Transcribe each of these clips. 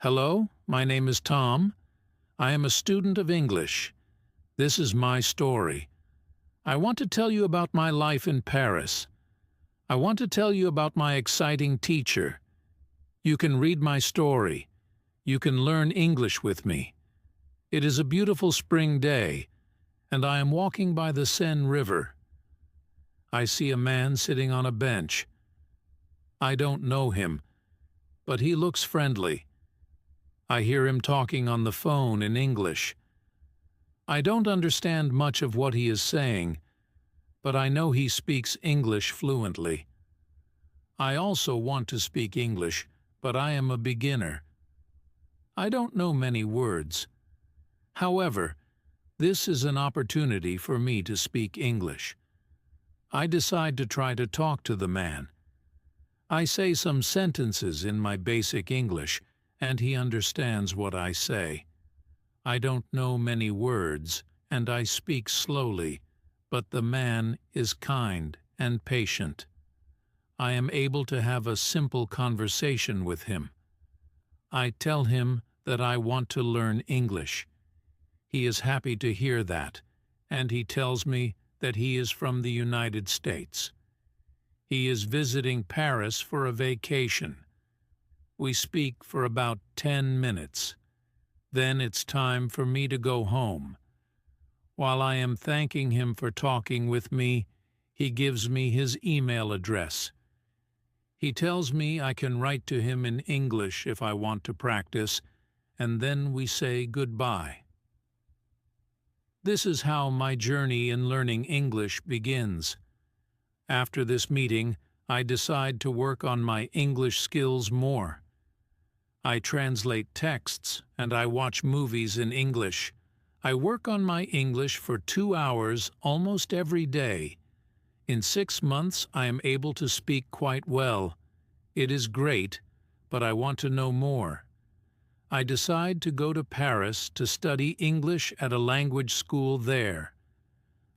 Hello, my name is Tom. I am a student of English. This is my story. I want to tell you about my life in Paris. I want to tell you about my exciting teacher. You can read my story. You can learn English with me. It is a beautiful spring day, and I am walking by the Seine River. I see a man sitting on a bench. I don't know him, but he looks friendly. I hear him talking on the phone in English. I don't understand much of what he is saying, but I know he speaks English fluently. I also want to speak English, but I am a beginner. I don't know many words. However, this is an opportunity for me to speak English. I decide to try to talk to the man. I say some sentences in my basic English, and he understands what I say. I don't know many words, and I speak slowly, but the man is kind and patient. I am able to have a simple conversation with him. I tell him that I want to learn English. He is happy to hear that, and he tells me that he is from the United States. He is visiting Paris for a vacation. We speak for about 10 minutes. Then it's time for me to go home. While I am thanking him for talking with me, he gives me his email address. He tells me I can write to him in English if I want to practice, and then we say goodbye. This is how my journey in learning English begins. After this meeting, I decide to work on my English skills more. I translate texts and I watch movies in English. I work on my English for 2 hours almost every day. In 6 months, I am able to speak quite well. It is great, but I want to know more. I decide to go to Paris to study English at a language school there.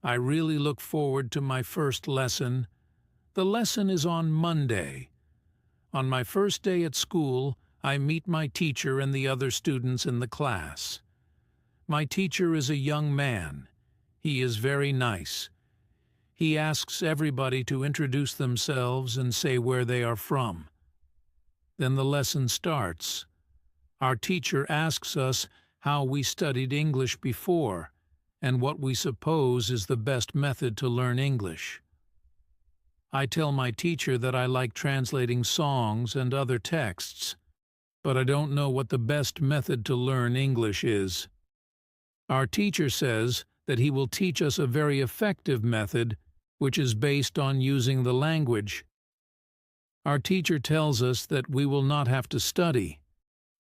I really look forward to my first lesson. The lesson is on Monday. On my first day at school, I meet my teacher and the other students in the class. My teacher is a young man. He is very nice. He asks everybody to introduce themselves and say where they are from. Then the lesson starts. Our teacher asks us how we studied English before and what we suppose is the best method to learn English. I tell my teacher that I like translating songs and other texts, but I don't know what the best method to learn English is. Our teacher says that he will teach us a very effective method which is based on using the language. Our teacher tells us that we will not have to study,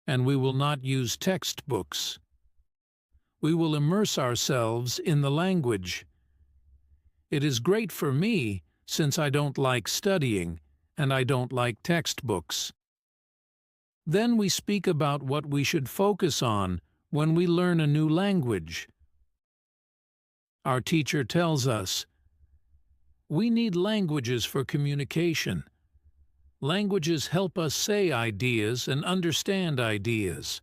and we will not use textbooks. We will immerse ourselves in the language. It is great for me since I don't like studying and I don't like textbooks. Then we speak about what we should focus on when we learn a new language. Our teacher tells us, we need languages for communication. Languages help us say ideas and understand ideas.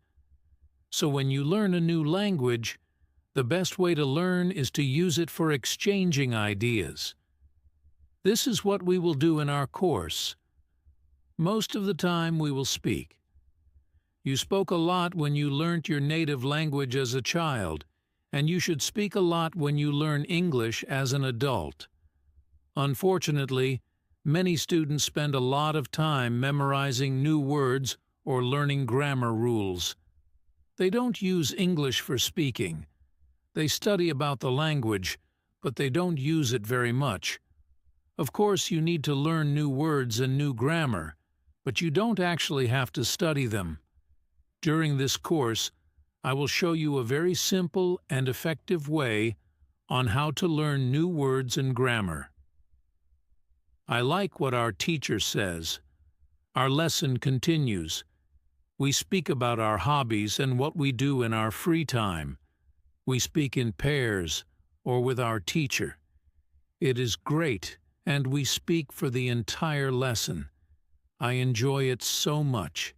So when you learn a new language, the best way to learn is to use it for exchanging ideas. This is what we will do in our course. Most of the time we will speak. You spoke a lot when you learnt your native language as a child, and you should speak a lot when you learn English as an adult. Unfortunately, many students spend a lot of time memorizing new words or learning grammar rules. They don't use English for speaking. They study about the language, but they don't use it very much. Of course, you need to learn new words and new grammar, but you don't actually have to study them. During this course, I will show you a very simple and effective way on how to learn new words and grammar. I like what our teacher says. Our lesson continues. We speak about our hobbies and what we do in our free time. We speak in pairs or with our teacher. It is great, and we speak for the entire lesson. I enjoy it so much.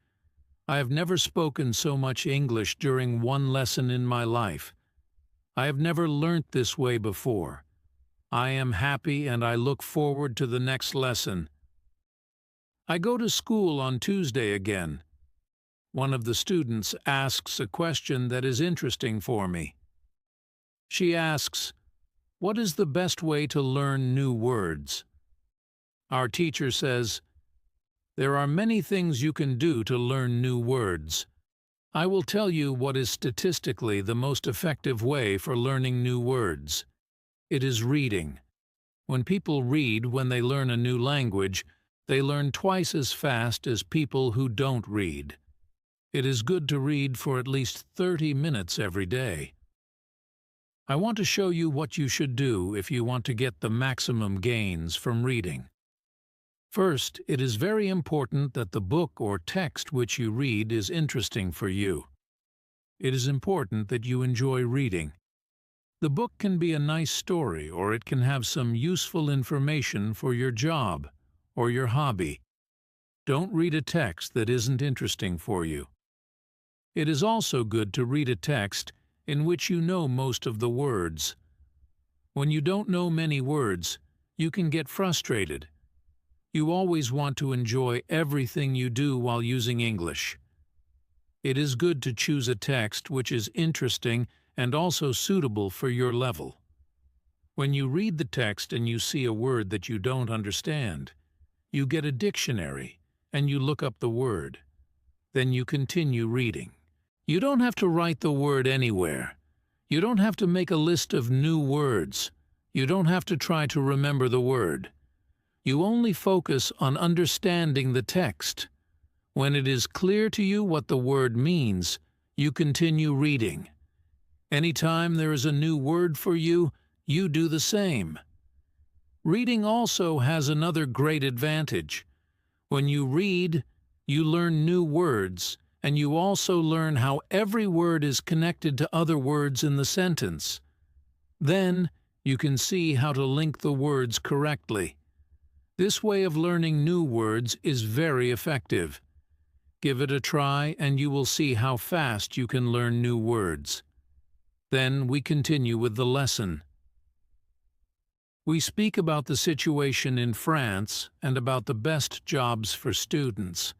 I have never spoken so much English during one lesson in my life. I have never learnt this way before. I am happy and I look forward to the next lesson. I go to school on Tuesday again. One of the students asks a question that is interesting for me. She asks, "What is the best way to learn new words?" Our teacher says, "There are many things you can do to learn new words. I will tell you what is statistically the most effective way for learning new words. It is reading. When people read when they learn a new language, they learn twice as fast as people who don't read. It is good to read for at least 30 minutes every day." I want to show you what you should do if you want to get the maximum gains from reading. First, it is very important that the book or text which you read is interesting for you. It is important that you enjoy reading. The book can be a nice story, or it can have some useful information for your job or your hobby. Don't read a text that isn't interesting for you. It is also good to read a text in which you know most of the words. When you don't know many words, you can get frustrated. You always want to enjoy everything you do while using English. It is good to choose a text which is interesting and also suitable for your level. When you read the text and you see a word that you don't understand, you get a dictionary and you look up the word. Then you continue reading. You don't have to write the word anywhere. You don't have to make a list of new words. You don't have to try to remember the word. You only focus on understanding the text. When it is clear to you what the word means, you continue reading. Anytime there is a new word for you, you do the same. Reading also has another great advantage. When you read, you learn new words, and you also learn how every word is connected to other words in the sentence. Then, you can see how to link the words correctly. This way of learning new words is very effective. Give it a try and you will see how fast you can learn new words. Then we continue with the lesson. We speak about the situation in France and about the best jobs for students.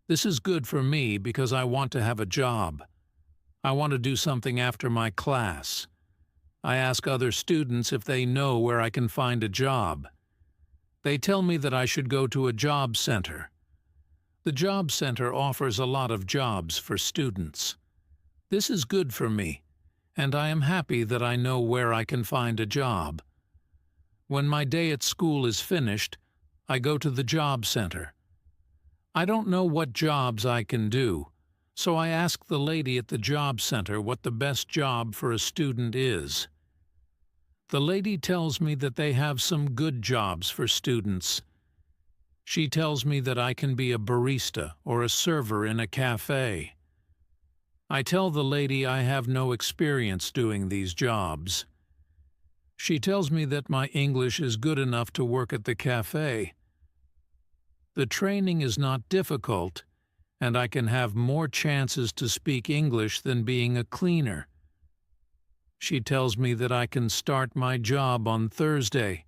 This is good for me because I want to have a job. I want to do something after my class. I ask other students if they know where I can find a job. They tell me that I should go to a job center. The job center offers a lot of jobs for students. This is good for me, and I am happy that I know where I can find a job. When my day at school is finished, I go to the job center. I don't know what jobs I can do, so I ask the lady at the job center what the best job for a student is. The lady tells me that they have some good jobs for students. She tells me that I can be a barista or a server in a cafe. I tell the lady I have no experience doing these jobs. She tells me that my English is good enough to work at the cafe. The training is not difficult, and I can have more chances to speak English than being a cleaner. She tells me that I can start my job on Thursday.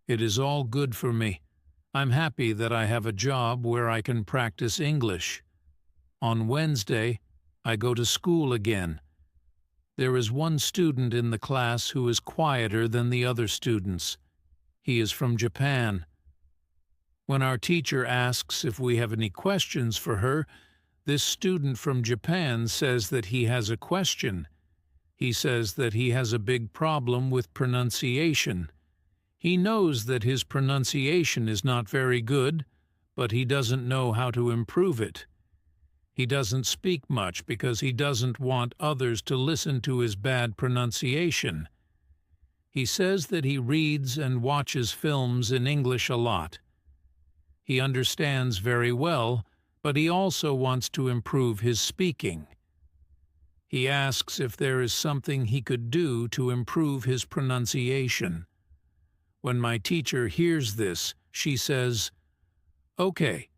It is all good for me. I'm happy that I have a job where I can practice English. On Wednesday, I go to school again. There is one student in the class who is quieter than the other students. He is from Japan. When our teacher asks if we have any questions for her, this student from Japan says that he has a question. He says that he has a big problem with pronunciation. He knows that his pronunciation is not very good, but he doesn't know how to improve it. He doesn't speak much because he doesn't want others to listen to his bad pronunciation. He says that he reads and watches films in English a lot. He understands very well, but he also wants to improve his speaking. He asks if there is something he could do to improve his pronunciation. When my teacher hears this, she says, "Okay,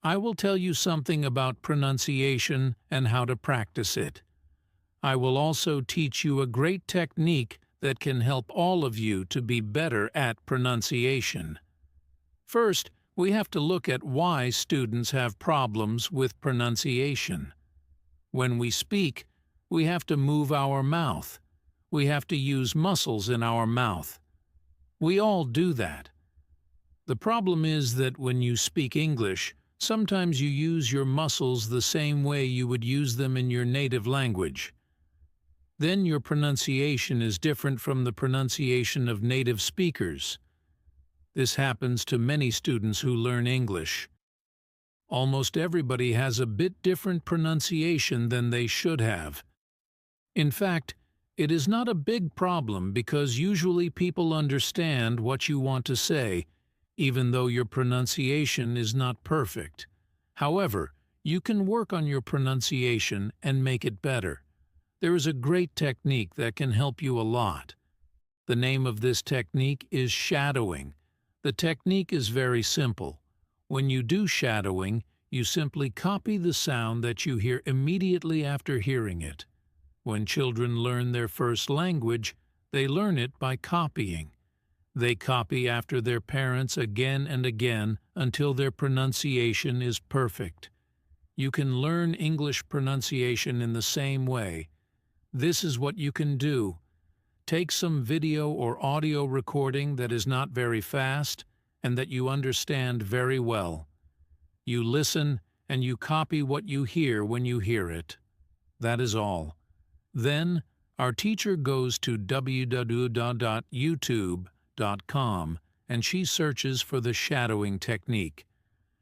I will tell you something about pronunciation and how to practice it. I will also teach you a great technique that can help all of you to be better at pronunciation. First, we have to look at why students have problems with pronunciation. When we speak, we have to move our mouth. We have to use muscles in our mouth. We all do that. The problem is that when you speak English, sometimes you use your muscles the same way you would use them in your native language. Then your pronunciation is different from the pronunciation of native speakers. This happens to many students who learn English. Almost everybody has a bit different pronunciation than they should have. In fact, it is not a big problem because usually people understand what you want to say, even though your pronunciation is not perfect. However, you can work on your pronunciation and make it better. There is a great technique that can help you a lot. The name of this technique is shadowing. The technique is very simple. When you do shadowing, you simply copy the sound that you hear immediately after hearing it. When children learn their first language, they learn it by copying. They copy after their parents again and again until their pronunciation is perfect. You can learn English pronunciation in the same way. This is what you can do. Take some video or audio recording that is not very fast and that you understand very well. You listen and you copy what you hear when you hear it. That is all. Then, our teacher goes to www.youtube.com and she searches for the shadowing technique.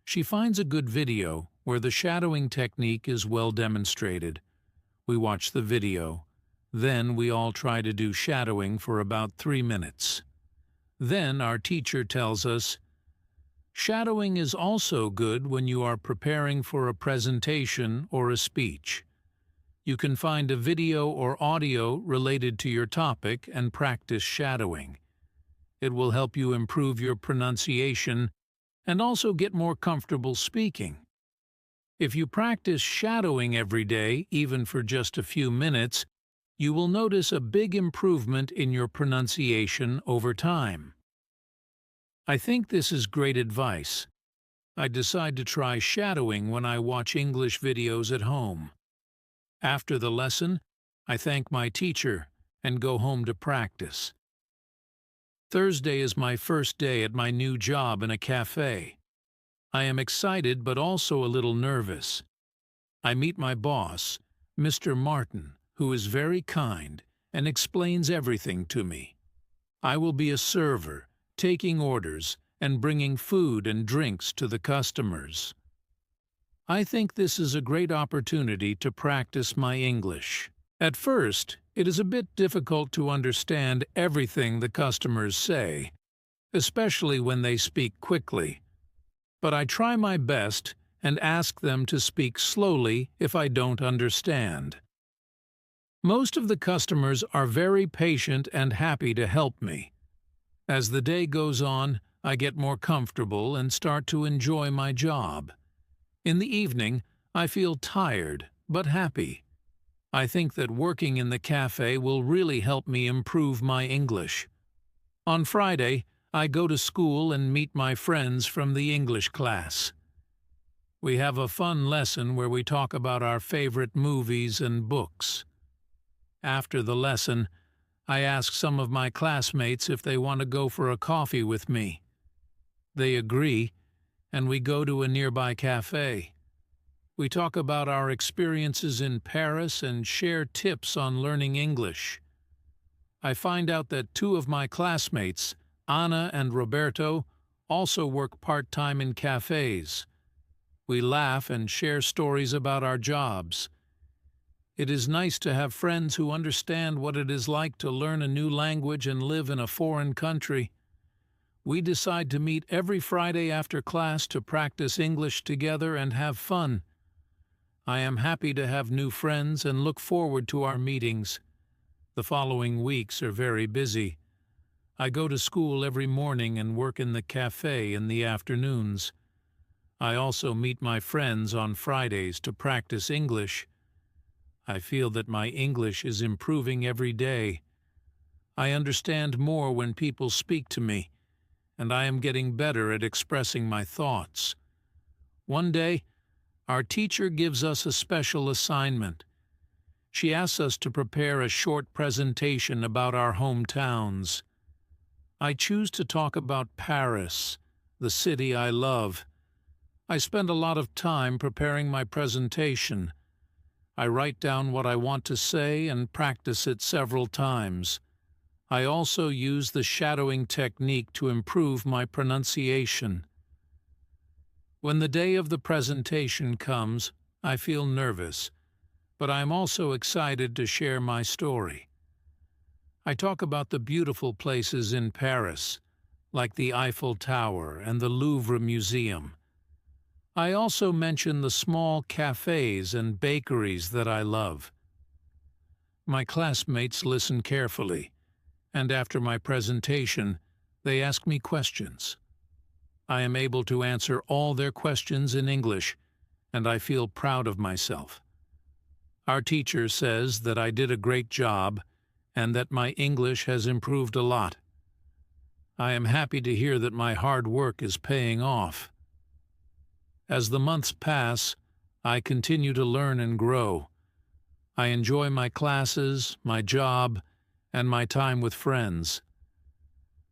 She finds a good video where the shadowing technique is well demonstrated. We watch the video. Then we all try to do shadowing for about 3 minutes. Then our teacher tells us, shadowing is also good when you are preparing for a presentation or a speech. You can find a video or audio related to your topic and practice shadowing. It will help you improve your pronunciation and also get more comfortable speaking. If you practice shadowing every day, even for just a few minutes, you will notice a big improvement in your pronunciation over time. I think this is great advice. I decide to try shadowing when I watch English videos at home. After the lesson, I thank my teacher and go home to practice. Thursday is my first day at my new job in a cafe. I am excited but also a little nervous. I meet my boss, Mr. Martin, who is very kind and explains everything to me. I will be a server, taking orders and bringing food and drinks to the customers. I think this is a great opportunity to practice my English. At first, it is a bit difficult to understand everything the customers say, especially when they speak quickly. But I try my best and ask them to speak slowly if I don't understand. Most of the customers are very patient and happy to help me. As the day goes on, I get more comfortable and start to enjoy my job. In the evening, I feel tired but happy. I think that working in the cafe will really help me improve my English. On Friday, I go to school and meet my friends from the English class. We have a fun lesson where we talk about our favorite movies and books. After the lesson, I ask some of my classmates if they want to go for a coffee with me. They agree, and we go to a nearby cafe. We talk about our experiences in Paris and share tips on learning English. I find out that 2 of my classmates, Anna and Roberto, also work part-time in cafes. We laugh and share stories about our jobs. It is nice to have friends who understand what it is like to learn a new language and live in a foreign country. We decide to meet every Friday after class to practice English together and have fun. I am happy to have new friends and look forward to our meetings. The following weeks are very busy. I go to school every morning and work in the cafe in the afternoons. I also meet my friends on Fridays to practice English. I feel that my English is improving every day. I understand more when people speak to me, and I am getting better at expressing my thoughts. One day, our teacher gives us a special assignment. She asks us to prepare a short presentation about our hometowns. I choose to talk about Paris, the city I love. I spend a lot of time preparing my presentation. I write down what I want to say and practice it several times. I also use the shadowing technique to improve my pronunciation. When the day of the presentation comes, I feel nervous, but I am also excited to share my story. I talk about the beautiful places in Paris, like the Eiffel Tower and the Louvre Museum. I also mention the small cafes and bakeries that I love. My classmates listen carefully, and after my presentation, they ask me questions. I am able to answer all their questions in English, and I feel proud of myself. Our teacher says that I did a great job and that my English has improved a lot. I am happy to hear that my hard work is paying off. As the months pass, I continue to learn and grow. I enjoy my classes, my job, and my time with friends.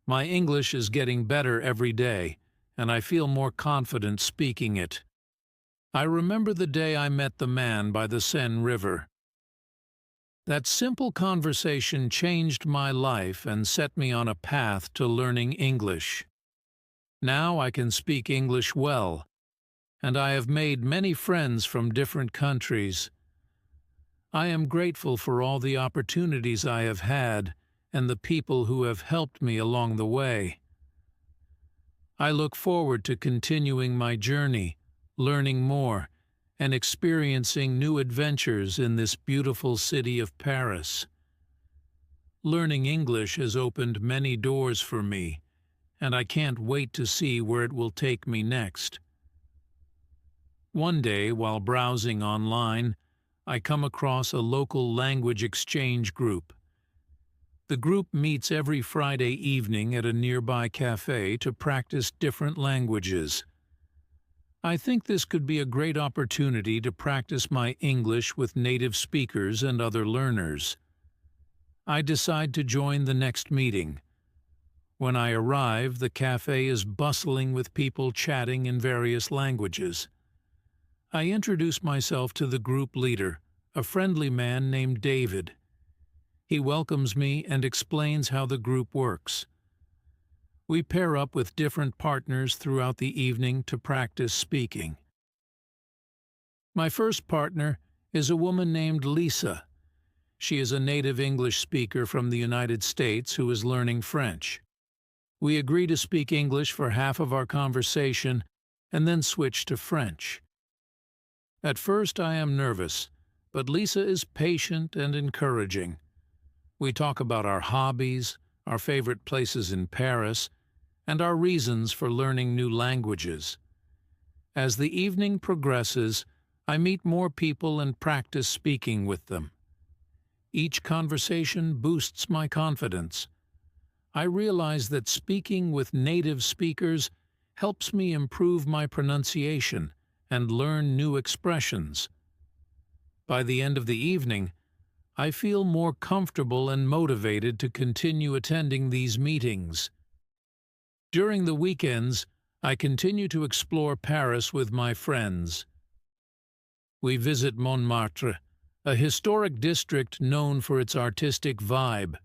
My English is getting better every day, and I feel more confident speaking it. I remember the day I met the man by the Seine River. That simple conversation changed my life and set me on a path to learning English. Now I can speak English well, and I have made many friends from different countries. I am grateful for all the opportunities I have had and the people who have helped me along the way. I look forward to continuing my journey, learning more, and experiencing new adventures in this beautiful city of Paris. Learning English has opened many doors for me, and I can't wait to see where it will take me next. One day, while browsing online, I come across a local language exchange group. The group meets every Friday evening at a nearby cafe to practice different languages. I think this could be a great opportunity to practice my English with native speakers and other learners. I decide to join the next meeting. When I arrive, the cafe is bustling with people chatting in various languages. I introduce myself to the group leader, a friendly man named David. He welcomes me and explains how the group works. We pair up with different partners throughout the evening to practice speaking. My first partner is a woman named Lisa. She is a native English speaker from the United States who is learning French. We agree to speak English for half of our conversation and then switch to French. At first I am nervous, but Lisa is patient and encouraging. We talk about our hobbies, our favorite places in Paris, and our reasons for learning new languages. As the evening progresses, I meet more people and practice speaking with them. Each conversation boosts my confidence. I realize that speaking with native speakers helps me improve my pronunciation and learn new expressions. By the end of the evening, I feel more comfortable and motivated to continue attending these meetings. During the weekends, I continue to explore Paris with my friends. We visit Montmartre, a historic district known for its artistic vibe.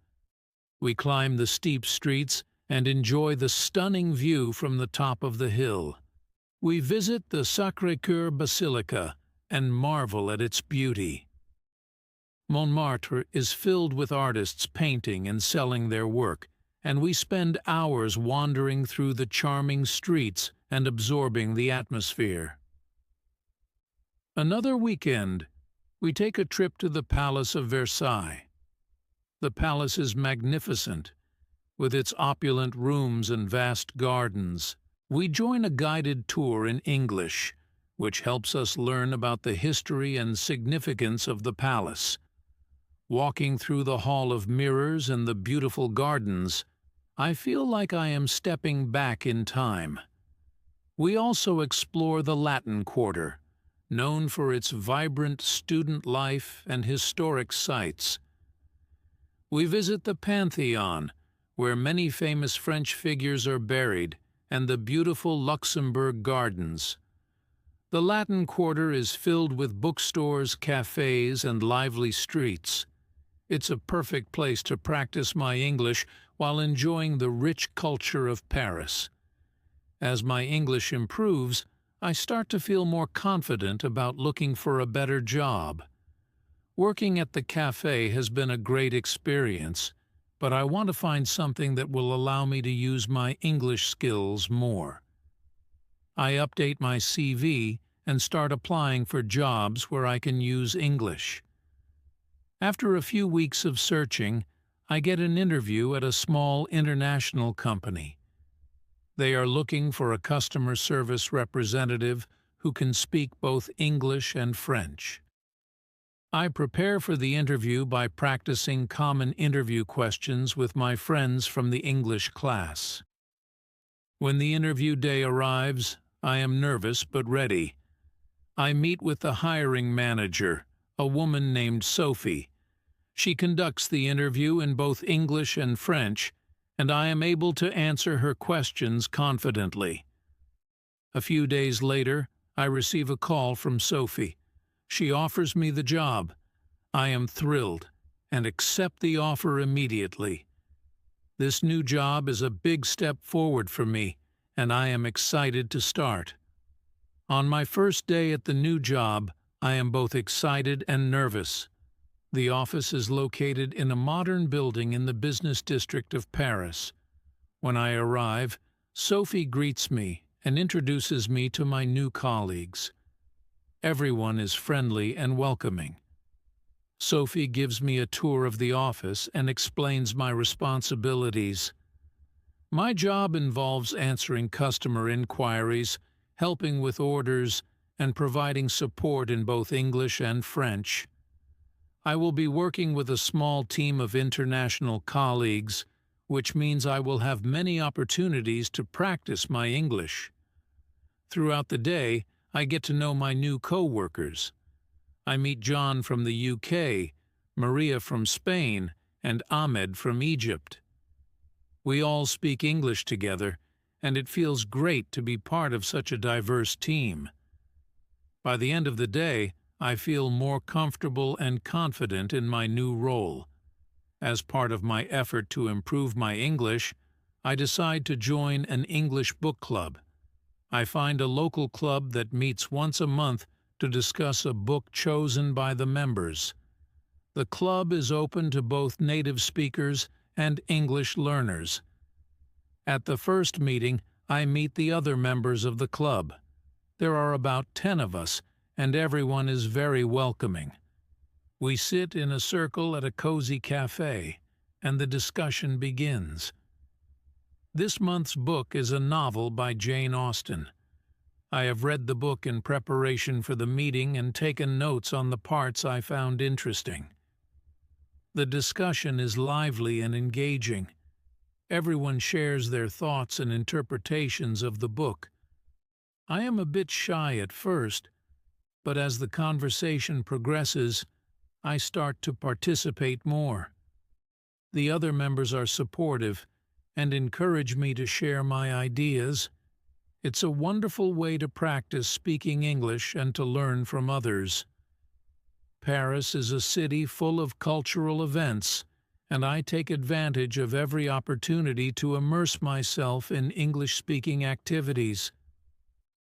We climb the steep streets and enjoy the stunning view from the top of the hill. We visit the Sacré-Cœur Basilica and marvel at its beauty. Montmartre is filled with artists painting and selling their work, and we spend hours wandering through the charming streets and absorbing the atmosphere. Another weekend, we take a trip to the Palace of Versailles. The palace is magnificent, with its opulent rooms and vast gardens. We join a guided tour in English, which helps us learn about the history and significance of the palace. Walking through the Hall of Mirrors and the beautiful gardens, I feel like I am stepping back in time. We also explore the Latin Quarter, known for its vibrant student life and historic sites. We visit the Pantheon, where many famous French figures are buried, and the beautiful Luxembourg Gardens. The Latin Quarter is filled with bookstores, cafes, and lively streets. It's a perfect place to practice my English while enjoying the rich culture of Paris. As my English improves, I start to feel more confident about looking for a better job. Working at the cafe has been a great experience, but I want to find something that will allow me to use my English skills more. I update my CV and start applying for jobs where I can use English. After a few weeks of searching, I get an interview at a small international company. They are looking for a customer service representative who can speak both English and French. I prepare for the interview by practicing common interview questions with my friends from the English class. When the interview day arrives, I am nervous but ready. I meet with the hiring manager, a woman named Sophie. She conducts the interview in both English and French, and I am able to answer her questions confidently. A few days later, I receive a call from Sophie. She offers me the job. I am thrilled and accept the offer immediately. This new job is a big step forward for me, and I am excited to start. On my first day at the new job, I am both excited and nervous. The office is located in a modern building in the business district of Paris. When I arrive, Sophie greets me and introduces me to my new colleagues. Everyone is friendly and welcoming. Sophie gives me a tour of the office and explains my responsibilities. My job involves answering customer inquiries, helping with orders, and providing support in both English and French. I will be working with a small team of international colleagues, which means I will have many opportunities to practice my English. Throughout the day, I get to know my new co-workers. I meet John from the UK, Maria from Spain, and Ahmed from Egypt. We all speak English together, and it feels great to be part of such a diverse team. By the end of the day, I feel more comfortable and confident in my new role. As part of my effort to improve my English, I decide to join an English book club. I find a local club that meets once a month to discuss a book chosen by the members. The club is open to both native speakers and English learners. At the first meeting, I meet the other members of the club. There are about 10 of us, and everyone is very welcoming. We sit in a circle at a cozy cafe, and the discussion begins. This month's book is a novel by Jane Austen. I have read the book in preparation for the meeting and taken notes on the parts I found interesting. The discussion is lively and engaging. Everyone shares their thoughts and interpretations of the book. I am a bit shy at first, but as the conversation progresses, I start to participate more. The other members are supportive and encourage me to share my ideas. It's a wonderful way to practice speaking English and to learn from others. Paris is a city full of cultural events, and I take advantage of every opportunity to immerse myself in English-speaking activities.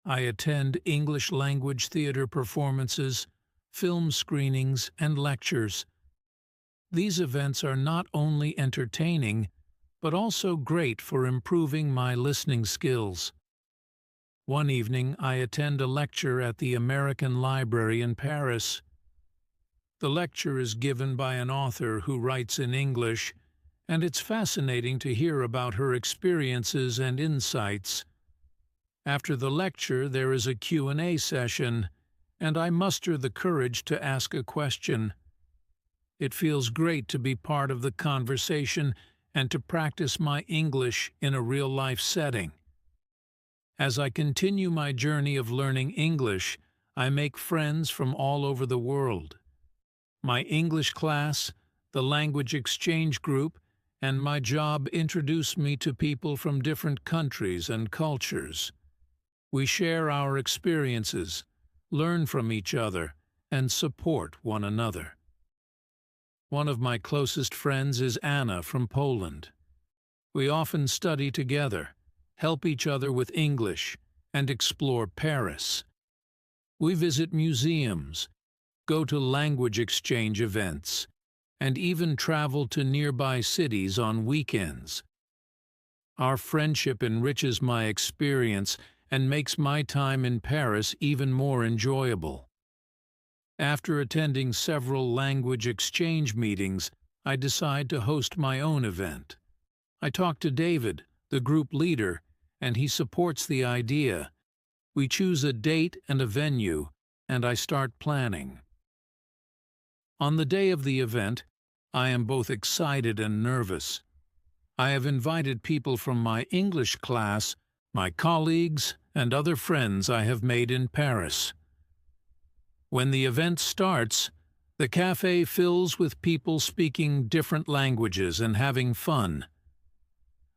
I attend English language theater performances, film screenings, and lectures. These events are not only entertaining, but also great for improving my listening skills. One evening, I attend a lecture at the American Library in Paris. The lecture is given by an author who writes in English, and it's fascinating to hear about her experiences and insights. After the lecture, there is a Q&A session, and I muster the courage to ask a question. It feels great to be part of the conversation and to practice my English in a real-life setting. As I continue my journey of learning English, I make friends from all over the world. My English class, the language exchange group, and my job introduce me to people from different countries and cultures. We share our experiences, learn from each other, and support one another. One of my closest friends is Anna from Poland. We often study together, help each other with English, and explore Paris. We visit museums, go to language exchange events, and even travel to nearby cities on weekends. Our friendship enriches my experience and makes my time in Paris even more enjoyable. After attending several language exchange meetings, I decide to host my own event. I talk to David, the group leader, and he supports the idea. We choose a date and a venue, and I start planning. On the day of the event, I am both excited and nervous. I have invited people from my English class, my colleagues, and other friends I have made in Paris. When the event starts, the cafe fills with people speaking different languages and having fun.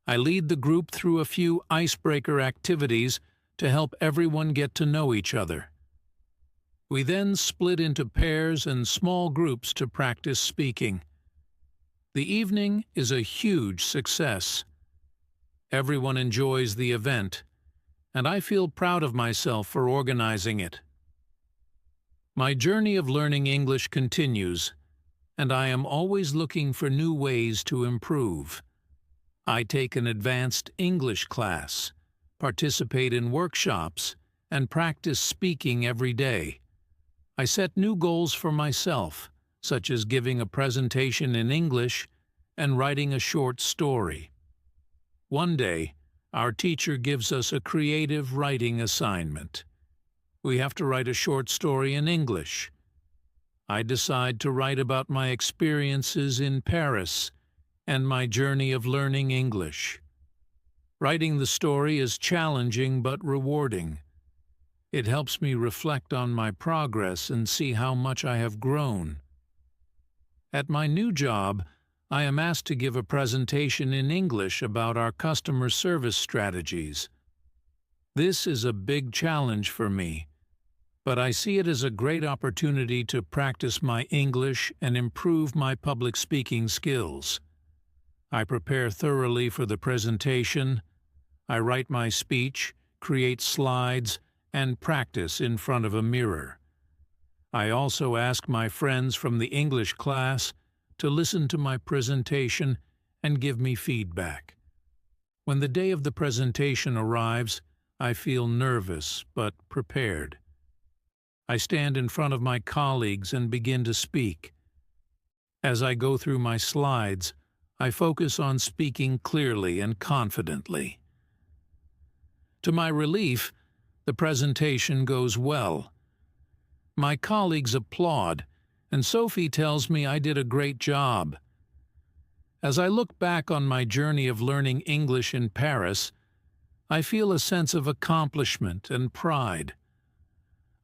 I lead the group through a few icebreaker activities to help everyone get to know each other. We then split into pairs and small groups to practice speaking. The evening is a huge success. Everyone enjoys the event, and I feel proud of myself for organizing it. My journey of learning English continues, and I am always looking for new ways to improve. I take an advanced English class, participate in workshops, and practice speaking every day. I set new goals for myself, such as giving a presentation in English and writing a short story. One day, our teacher gives us a creative writing assignment. We have to write a short story in English. I decide to write about my experiences in Paris and my journey of learning English. Writing the story is challenging but rewarding. It helps me reflect on my progress and see how much I have grown. At my new job, I am asked to give a presentation in English about our customer service strategies. This is a big challenge for me, but I see it as a great opportunity to practice my English and improve my public speaking skills. I prepare thoroughly for the presentation. I write my speech, create slides, and practice in front of a mirror. I also ask my friends from the English class to listen to my presentation and give me feedback. When the day of the presentation arrives, I feel nervous but prepared. I stand in front of my colleagues and begin to speak. As I go through my slides, I focus on speaking clearly and confidently. To my relief, the presentation goes well. My colleagues applaud, and Sophie tells me I did a great job. As I look back on my journey of learning English in Paris, I feel a sense of accomplishment and pride.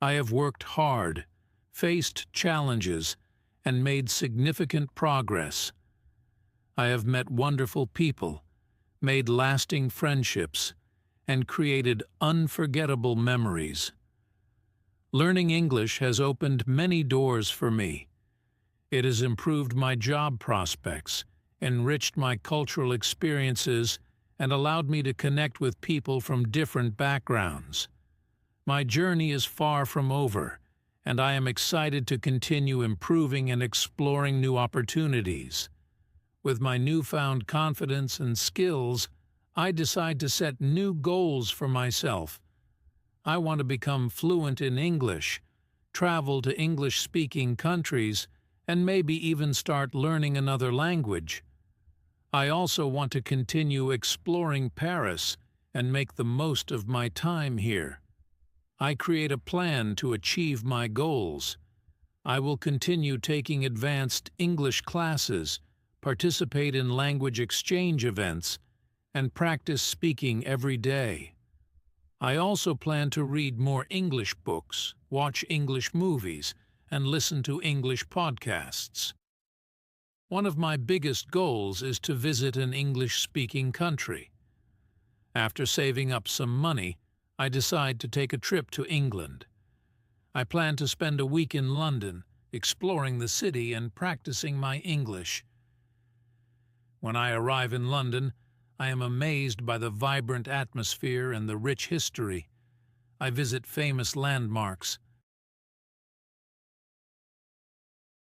I have worked hard, faced challenges, and made significant progress. I have met wonderful people, made lasting friendships, and created unforgettable memories. Learning English has opened many doors for me. It has improved my job prospects, enriched my cultural experiences, and allowed me to connect with people from different backgrounds. My journey is far from over, and I am excited to continue improving and exploring new opportunities. With my newfound confidence and skills, I decide to set new goals for myself. I want to become fluent in English, travel to English-speaking countries, and maybe even start learning another language. I also want to continue exploring Paris and make the most of my time here. I create a plan to achieve my goals. I will continue taking advanced English classes, participate in language exchange events, and practice speaking every day. I also plan to read more English books, watch English movies, and listen to English podcasts. One of my biggest goals is to visit an English-speaking country. After saving up some money, I decide to take a trip to England. I plan to spend a week in London, exploring the city and practicing my English. When I arrive in London, I am amazed by the vibrant atmosphere and the rich history. I visit famous landmarks,